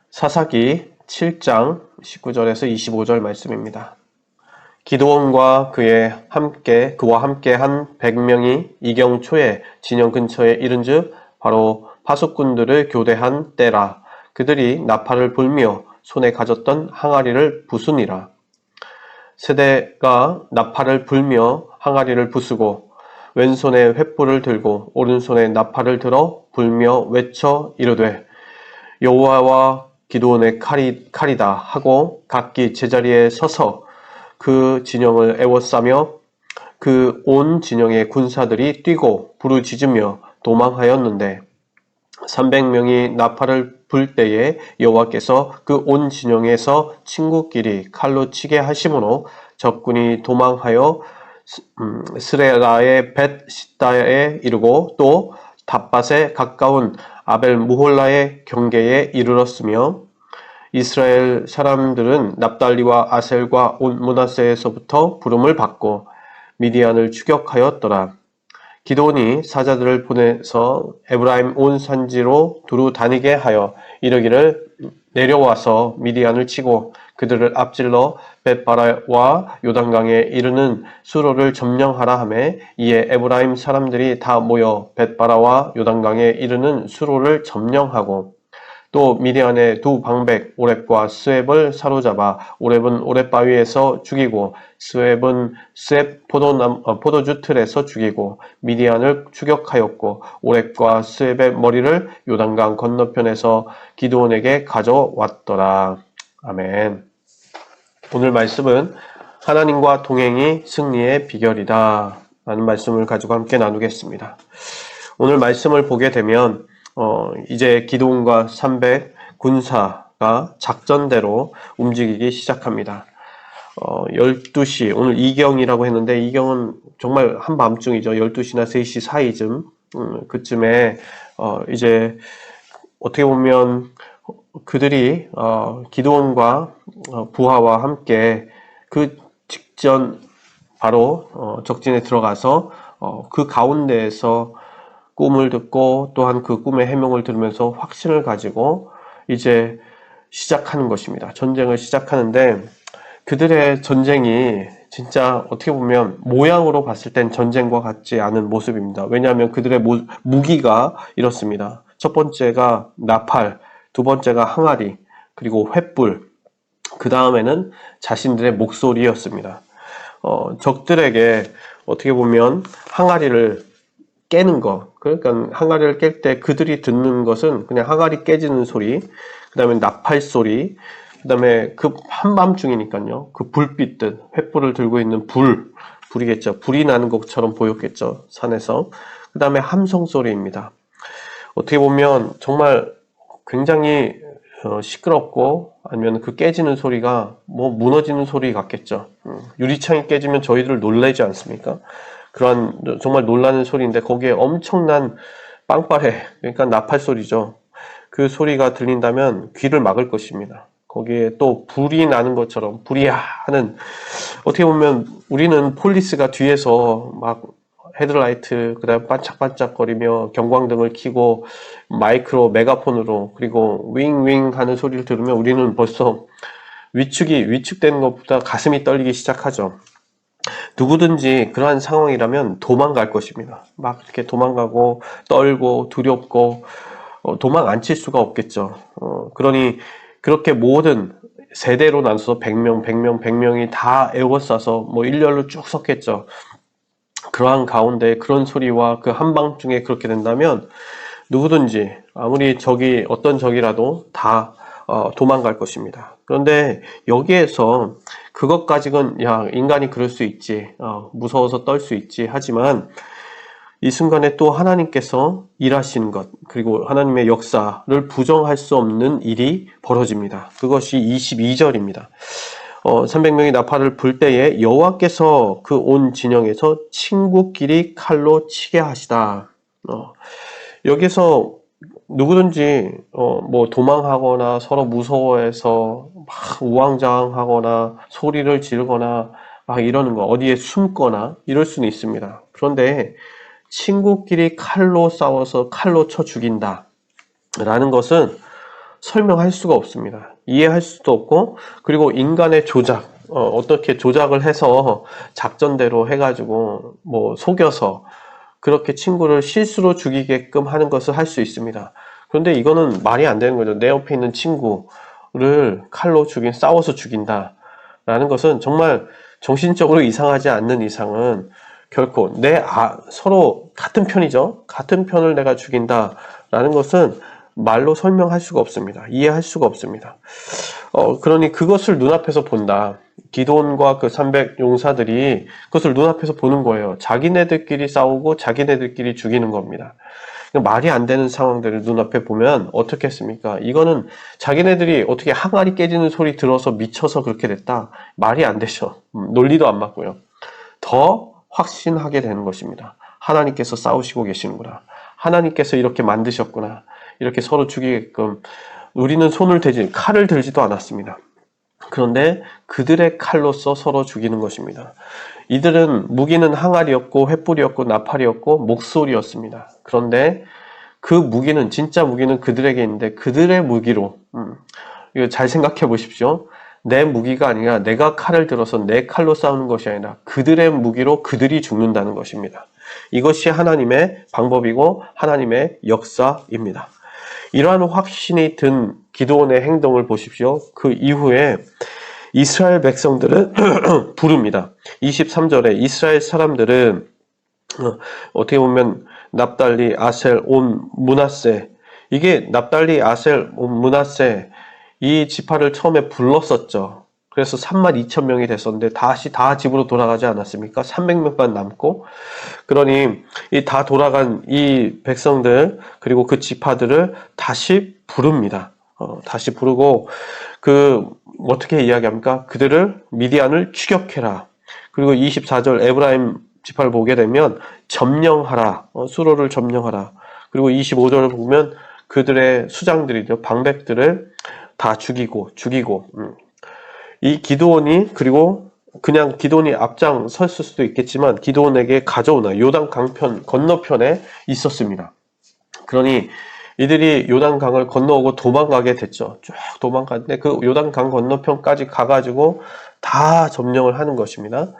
사사기 7장 19절에서 25절 말씀입니다. 기드온과 그와 함께 한 100명이 이경 초에 진영 근처에 이른즉 바로 파수꾼들을 교대한 때라. 그들이 나팔을 불며 손에 가졌던 항아리를 부수니라. 세대가 나팔을 불며 항아리를 부수고 왼손에 횃불을 들고 오른손에 나팔을 들어 불며 외쳐 이르되 여호와와 기드온의 칼이다 하고 각기 제자리에 서서 그 진영을 에워싸며 그 온 진영의 군사들이 뛰고 부르짖으며 도망하였는데 300명이 나팔을 불 때에 여호와께서 그 온 진영에서 친구끼리 칼로 치게 하심으로 적군이 도망하여 스레라의 벳시다에 이르고 또 답밭에 가까운 아벨 무홀라의 경계에 이르렀으며 이스라엘 사람들은 납달리와 아셀과 온 므낫세에서부터 부름을 받고 미디안을 추격하였더라. 기드온이 사자들을 보내서 에브라임 온 산지로 두루 다니게 하여 이르기를 내려와서 미디안을 치고 그들을 앞질러 벳바라와 요단강에 이르는 수로를 점령하라 하매 이에 에브라임 사람들이 다 모여 벳바라와 요단강에 이르는 수로를 점령하고 또 미디안의 두 방백 오렙과 스웹을 사로잡아 오렙은 오렙바위에서 죽이고 스웹은 스웹 포도주 틀에서 죽이고 미디안을 추격하였고 오렙과 스웹의 머리를 요단강 건너편에서 기드온에게 가져왔더라. 아멘. 오늘 말씀은 하나님과 동행이 승리의 비결이다 라는 말씀을 가지고 함께 나누겠습니다. 오늘 말씀을 보게 되면 이제 기드온과 300 군사가 작전대로 움직이기 시작합니다. 12시, 오늘 이경이라고 했는데 이경은 정말 한밤중이죠. 12시나 3시 사이쯤, 그쯤에 이제 어떻게 보면 그들이 기드온과 부하와 함께 그 직전 바로 적진에 들어가서 그 가운데에서 꿈을 듣고 또한 그 꿈의 해몽을 들으면서 확신을 가지고 이제 시작하는 것입니다. 전쟁을 시작하는데 그들의 전쟁이 진짜 어떻게 보면 모양으로 봤을 땐 전쟁과 같지 않은 모습입니다. 왜냐하면 그들의 무기가 이렇습니다. 첫 번째가 나팔, 두 번째가 항아리, 그리고 횃불, 그 다음에는 자신들의 목소리였습니다. 적들에게 어떻게 보면 항아리를 깨는 거, 그러니까 항아리를 깰 때 그들이 듣는 것은 그냥 항아리 깨지는 소리, 그 다음에 나팔 소리, 그 다음에 그 한밤중이니까요, 그 불빛들, 횃불을 들고 있는 불이겠죠. 불이 나는 것처럼 보였겠죠, 산에서. 그 다음에 함성 소리입니다. 어떻게 보면 정말 굉장히 시끄럽고 아니면 그 깨지는 소리가 뭐 무너지는 소리 같겠죠. 유리창이 깨지면 저희들 놀라지 않습니까? 그런 정말 놀라는 소리인데 거기에 엄청난 빵빠레, 그러니까 나팔 소리죠. 그 소리가 들린다면 귀를 막을 것입니다. 거기에 또 불이 나는 것처럼 불이야 하는, 어떻게 보면 우리는 폴리스가 뒤에서 막 헤드라이트, 그 다음에 반짝반짝거리며 경광등을 켜고 마이크로 메가폰으로 그리고 윙윙 하는 소리를 들으면 우리는 벌써 위축되는 것보다 가슴이 떨리기 시작하죠. 누구든지 그러한 상황이라면 도망갈 것입니다. 막 이렇게 도망가고 떨고 두렵고 도망 안 칠 수가 없겠죠. 그러니 그렇게 모든 세대로 나눠서 100명이 다 에워싸서 뭐 일렬로 쭉 섰겠죠. 그러한 가운데 그런 소리와 그 한밤중에 그렇게 된다면 누구든지 아무리 어떤 적이라도 다 도망갈 것입니다. 그런데 여기에서 그것까지는 인간이 그럴 수 있지, 무서워서 떨 수 있지 하지만 이 순간에 또 하나님께서 일하시는 것, 그리고 하나님의 역사를 부정할 수 없는 일이 벌어집니다. 그것이 22절입니다. 300명이 나팔을 불 때에 여호와께서 그 온 진영에서 친구끼리 칼로 치게 하시다. 여기서 누구든지 뭐 도망하거나 서로 무서워해서 막 우왕좌왕하거나 소리를 지르거나 막 이러는 거, 어디에 숨거나 이럴 수는 있습니다. 그런데 친구끼리 칼로 싸워서 칼로 쳐 죽인다 라는 것은 설명할 수가 없습니다. 이해할 수도 없고, 그리고 인간의 조작, 어떻게 조작을 해서 작전대로 해가지고 뭐 속여서 그렇게 친구를 실수로 죽이게끔 하는 것을 할 수 있습니다. 그런데 이거는 말이 안 되는 거죠. 내 옆에 있는 친구를 칼로 싸워서 죽인다라는 것은 정말 정신적으로 이상하지 않는 이상은 결코 서로 같은 편이죠. 같은 편을 내가 죽인다라는 것은 말로 설명할 수가 없습니다. 이해할 수가 없습니다. 그러니 그것을 눈앞에서 본다. 기드온과 그 300 용사들이 그것을 눈앞에서 보는 거예요. 자기네들끼리 싸우고 자기네들끼리 죽이는 겁니다. 말이 안 되는 상황들을 눈앞에 보면 어떻게 했습니까? 이거는 자기네들이 어떻게 항아리 깨지는 소리 들어서 미쳐서 그렇게 됐다. 말이 안 되죠. 논리도 안 맞고요. 더 확신하게 되는 것입니다. 하나님께서 싸우시고 계시는구나. 하나님께서 이렇게 만드셨구나. 이렇게 서로 죽이게끔 우리는 칼을 들지도 않았습니다. 그런데 그들의 칼로서 서로 죽이는 것입니다. 이들은 무기는 항아리였고 횃불이었고 나팔이었고 목소리였습니다. 그런데 그 무기는 진짜 무기는 그들에게 있는데 그들의 무기로 이거 잘 생각해 보십시오. 내 무기가 아니라 내가 칼을 들어서 내 칼로 싸우는 것이 아니라 그들의 무기로 그들이 죽는다는 것입니다. 이것이 하나님의 방법이고 하나님의 역사입니다. 이러한 확신이 든 기드온의 행동을 보십시오. 그 이후에 이스라엘 백성들은 부릅니다. 23절에 이스라엘 사람들은 어떻게 보면 납달리, 아셀, 온, 므낫세, 이게 납달리, 아셀, 온, 므낫세 이 지파를 처음에 불렀었죠. 그래서 32,000명이 됐었는데 다시 다 집으로 돌아가지 않았습니까? 300명만 남고. 그러니 이 다 돌아간 이 백성들 그리고 그 지파들을 다시 부릅니다. 다시 부르고 어떻게 이야기합니까? 그들을 미디안을 추격해라. 그리고 24절 에브라임 지파를 보게 되면 점령하라. 수로를 점령하라. 그리고 25절을 보면 그들의 수장들이죠. 방백들을 다 죽이고 이 기드온이 그리고 그냥 기드온이 앞장 섰을 수도 있겠지만 기드온에게 가져오나 요단 강편 건너편에 있었습니다. 그러니 이들이 요단강을 건너오고 도망가게 됐죠. 쭉 도망갔는데 그 요단강 건너편까지 가가지고 다 점령을 하는 것입니다.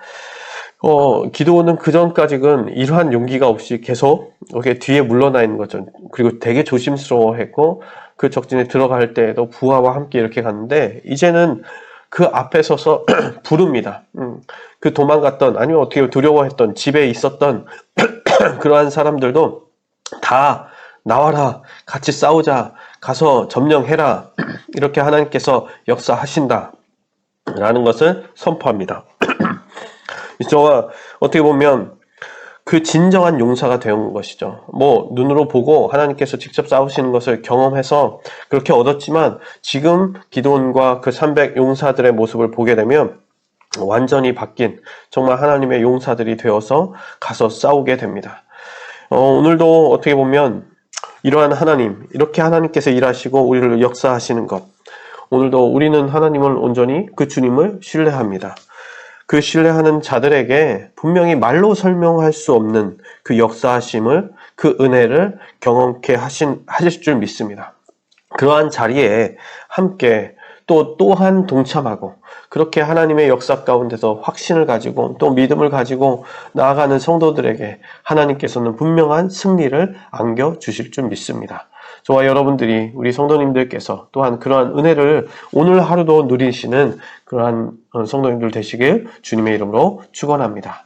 기드온은 그 전까지는 이러한 용기가 없이 계속 이렇게 뒤에 물러나 있는 거죠. 그리고 되게 조심스러워했고 그 적진에 들어갈 때에도 부하와 함께 이렇게 갔는데 이제는 그 앞에 서서 부릅니다. 그 도망갔던 아니면 어떻게 두려워했던 집에 있었던 그러한 사람들도 다 나와라, 같이 싸우자, 가서 점령해라, 이렇게 하나님께서 역사하신다 라는 것을 선포합니다. 저가 어떻게 보면 그 진정한 용사가 되는 것이죠. 눈으로 보고 하나님께서 직접 싸우시는 것을 경험해서 그렇게 얻었지만 지금 기드온과 그 300 용사들의 모습을 보게 되면 완전히 바뀐 정말 하나님의 용사들이 되어서 가서 싸우게 됩니다. 오늘도 어떻게 보면 이러한 하나님, 이렇게 하나님께서 일하시고 우리를 역사하시는 것, 오늘도 우리는 하나님을 온전히 그 주님을 신뢰합니다. 그 신뢰하는 자들에게 분명히 말로 설명할 수 없는 그 역사하심을, 그 은혜를 경험케 하실 줄 믿습니다. 그러한 자리에 함께 또한 동참하고 그렇게 하나님의 역사 가운데서 확신을 가지고 또 믿음을 가지고 나아가는 성도들에게 하나님께서는 분명한 승리를 안겨주실 줄 믿습니다. 저와 여러분들이 우리 성도님들께서 또한 그러한 은혜를 오늘 하루도 누리시는 그러한 성도님들 되시길 주님의 이름으로 축원합니다.